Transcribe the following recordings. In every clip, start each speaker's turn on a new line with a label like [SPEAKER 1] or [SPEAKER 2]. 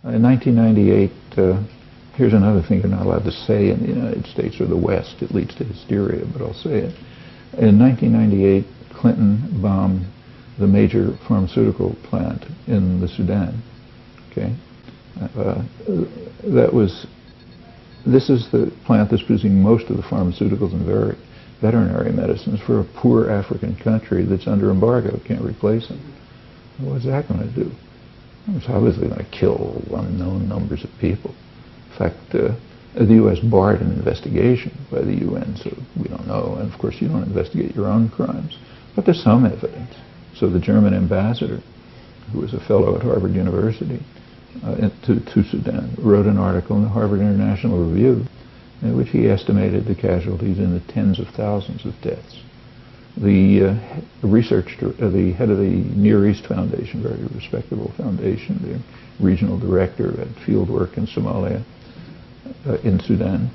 [SPEAKER 1] In 1998, here's another thing you're not allowed to say in the United States or the West. It leads to hysteria, but I'll say it. In 1998, Clinton bombed the major pharmaceutical plant in the Sudan. Okay, this is the plant that's producing most of the pharmaceuticals and veterinary medicines for a poor African country that's under embargo, can't replace them. What's that going to do? It's obviously going to kill unknown numbers of people. In fact, the U.S. barred an investigation by the UN, so we don't know. And of course, you don't investigate your own crimes. But there's some evidence. So the German ambassador, who was a fellow at Harvard University to Sudan, wrote an article in the Harvard International Review in which he estimated the casualties in the tens of thousands of deaths. The the head of the Near East Foundation, very respectable foundation, the regional director at fieldwork in Somalia, in Sudan,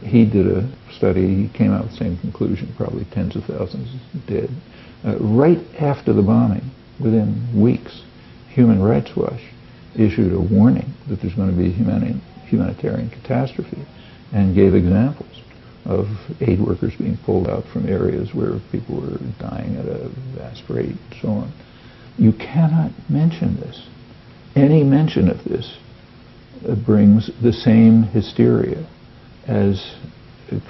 [SPEAKER 1] he did a study. He came out with the same conclusion, probably tens of thousands dead. Right after the bombing, within weeks, Human Rights Watch issued a warning that there's going to be a humanitarian catastrophe and gave examples of aid workers being pulled out from areas where people were dying at a vast rate and so on. You cannot mention this. Any mention of this brings the same hysteria as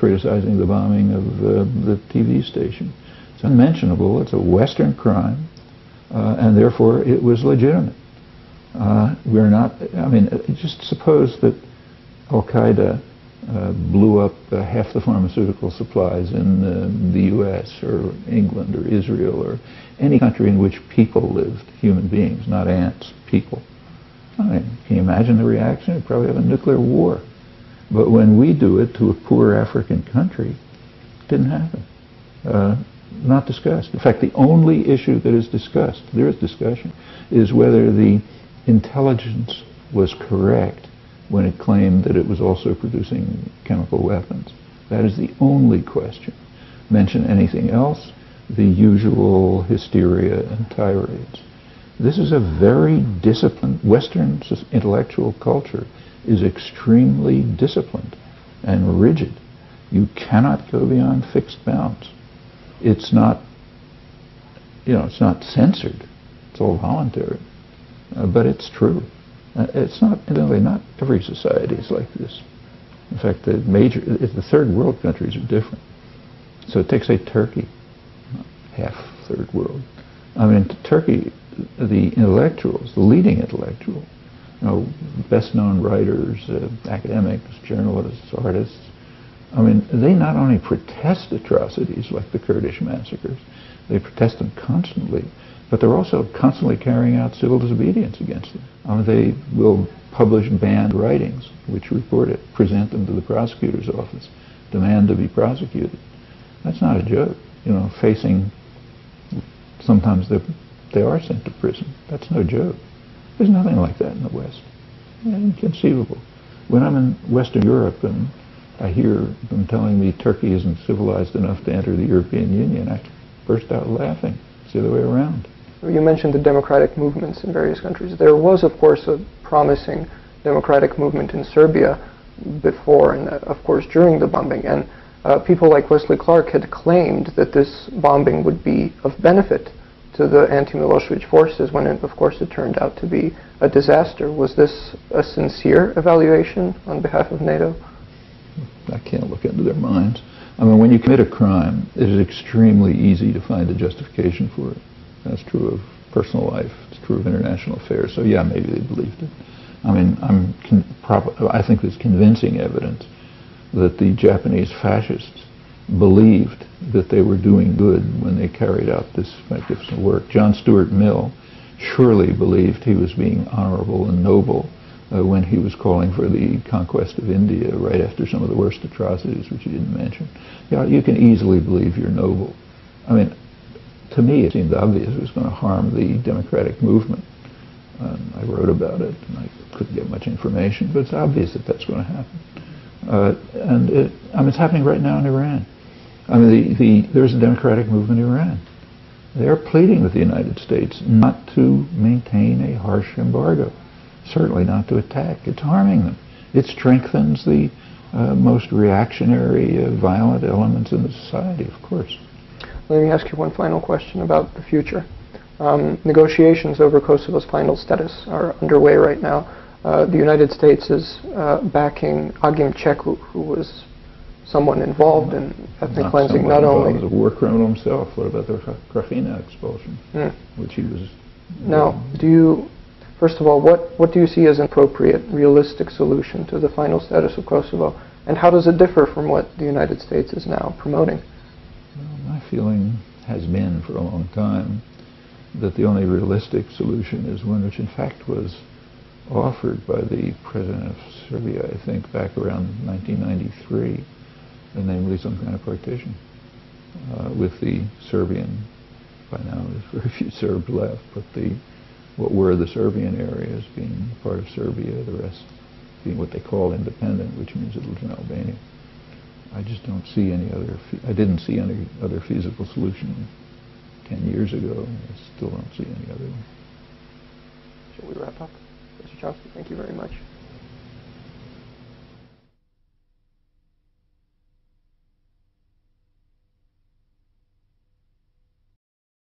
[SPEAKER 1] criticizing the bombing of the TV station. It's unmentionable. It's a Western crime, and therefore it was legitimate. We're not, I mean, just suppose that Al-Qaeda blew up half the pharmaceutical supplies in the U.S. or England or Israel or any country in which people lived, human beings, not ants, people. I mean, can you imagine the reaction? We'd probably have a nuclear war. But when we do it to a poor African country, it didn't happen. Not discussed. In fact, the only issue that is discussed, there is discussion, is whether the intelligence was correct when it claimed that it was also producing chemical weapons. That is the only question. Mention anything else, the usual hysteria and tirades. This is a very disciplined, Western intellectual culture is extremely disciplined and rigid. You cannot go beyond fixed bounds. It's not, it's not censored. It's all voluntary. But it's true. It's not, evidently, not every society is like this. In fact, the third world countries are different. So take, say, Turkey, half third world. I mean, Turkey, the intellectuals, the leading intellectuals, best known writers, academics, journalists, artists, I mean, they not only protest atrocities like the Kurdish massacres, they protest them constantly, but they're also constantly carrying out civil disobedience against them. They will publish banned writings which report it, present them to the prosecutor's office, demand to be prosecuted. That's not a joke. Facing, sometimes they are sent to prison. That's no joke. There's nothing like that in the West. Inconceivable. When I'm in Western Europe and I hear them telling me Turkey isn't civilized enough to enter the European Union, I burst out laughing. It's the other way around.
[SPEAKER 2] You mentioned the democratic movements in various countries. There was, of course, a promising democratic movement in Serbia before and, of course, during the bombing. And people like Wesley Clark had claimed that this bombing would be of benefit to the anti-Milosevic forces when, of course, it turned out to be a disaster. Was this a sincere evaluation on behalf of NATO?
[SPEAKER 1] I can't look into their minds. I mean, when you commit a crime, it is extremely easy to find a justification for it. That's true of personal life. It's true of international affairs. So yeah, maybe they believed it. I mean, I think there's convincing evidence that the Japanese fascists believed that they were doing good when they carried out this magnificent work. John Stuart Mill surely believed he was being honorable and noble when he was calling for the conquest of India right after some of the worst atrocities, which you didn't mention. You can easily believe you're noble. I mean, to me, it seemed obvious it was going to harm the democratic movement. I wrote about it, and I couldn't get much information, but it's obvious that that's going to happen. It's happening right now in Iran. I mean, there's a democratic movement in Iran. They're pleading with the United States not to maintain a harsh embargo. certainly not to attack. It's harming them. It strengthens the most reactionary, violent elements in the society, of course.
[SPEAKER 2] Let me ask you one final question about the future. Negotiations over Kosovo's final status are underway right now. The United States is backing Agim Ceku, who was someone involved in ethnic cleansing, not only...
[SPEAKER 1] He was a war criminal himself. What about the Krajina expulsion, which he was...
[SPEAKER 2] Now, first of all, what do you see as an appropriate, realistic solution to the final status of Kosovo? And how does it differ from what the United States is now promoting?
[SPEAKER 1] Well, my feeling has been for a long time that the only realistic solution is one which in fact was offered by the president of Serbia, I think, back around 1993, namely some kind of partition with the Serbian, by now there's very few Serbs left, but what were the Serbian areas being part of Serbia, the rest being what they call independent, which means it lives in Albania. I just don't see any other, I didn't see any other feasible solution 10 years ago. I still don't see any other one.
[SPEAKER 2] Shall we wrap up? Mr. Chomsky, thank you very much.